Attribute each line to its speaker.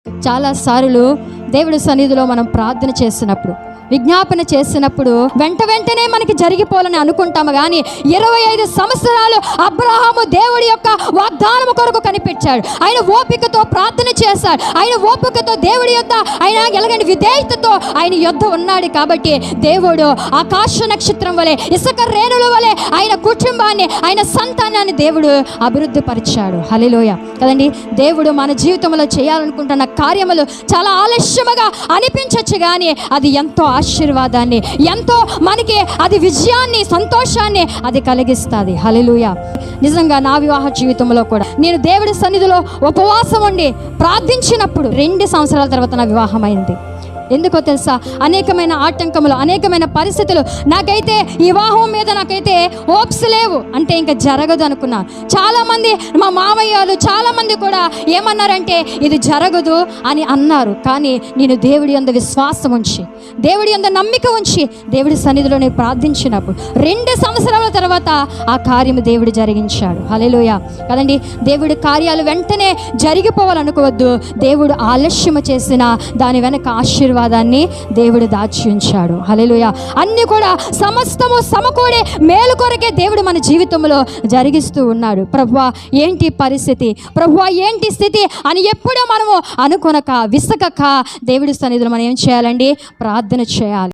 Speaker 1: చాలాసార్లు దేవుడి సన్నిధిలో మనం ప్రార్థన చేసినప్పుడు, విజ్ఞాపన చేసినప్పుడు వెంటనే మనకి జరిగిపోవాలని అనుకుంటాము. కానీ 25 సంవత్సరాలు అబ్రహాము దేవుడి యొక్క వాగ్దానం కొరకు కనిపించాడు. ఆయన ఓపికతో ప్రార్థన చేశాడు. ఆయన ఓపికతో దేవుడి యొద్ద ఆయన ఎలాగంటే విధేయతతో ఆయన యొద్ద ఉన్నాడు. కాబట్టి దేవుడు ఆకాశ నక్షత్రం వలె, ఇసుక రేణుల వలె ఆయన కుటుంబాన్ని, ఆయన సంతానాన్ని దేవుడు అభివృద్ధి పరిచాడు. హల్లెలూయా కదండి. దేవుడు మన జీవితంలో చేయాలనుకుంటున్న కార్యములు చాలా ఆలస్యముగా అనిపించవచ్చు, కానీ అది ఎంతో ఆశీర్వాదాన్ని, ఎంతో మనకి అది విజయాన్ని, సంతోషాన్ని అది కలిగిస్తుంది. హల్లెలూయా. నిజంగా నా వివాహ జీవితంలో కూడా నేను దేవుడి సన్నిధిలో ఉపవాసం ఉండి ప్రార్థించినప్పుడు 2 సంవత్సరాల తర్వాత నా వివాహం అయింది. ఎందుకో తెలుసా? అనేకమైన ఆటంకములు, అనేకమైన పరిస్థితులు. నాకైతే ఈ వివాహం మీద నాకైతే హోప్స్ లేవు, అంటే ఇంకా జరగదు అనుకున్నాను. చాలామంది మా మామయ్యలు చాలామంది కూడా ఏమన్నారంటే ఇది జరగదు అని అన్నారు. కానీ నేను దేవుడి యందు విశ్వాసం ఉంచి, దేవుడి యందు నమ్మిక ఉంచి దేవుడి సన్నిధిలో నేను ప్రార్థించినప్పుడు 2 సంవత్సరాల తర్వాత ఆ కార్యము దేవుడు జరిగించాడు. హల్లెలూయా కదండి. దేవుడి కార్యాలు వెంటనే జరిగిపోవాలనుకోవద్దు. దేవుడు ఆలస్యము చేసిన దాని వెనక ఆశీర్వాదాన్ని దేవుడు దాచి ఉంచాడు. హల్లెలూయా. అన్ని కూడా సమస్తము సమకూడే మేలు కొరకే దేవుడు మన జీవితంలో జరిగిస్తూ ఉన్నాడు. ప్రభువా ఏంటి పరిస్థితి, ప్రభువా ఏంటి స్థితి అని ఎప్పుడూ మనము అనుకొనక, విసకక దేవుడి సన్నిధిలో మనం ఏం చేయాలండి? ప్రార్థన చేయాలి.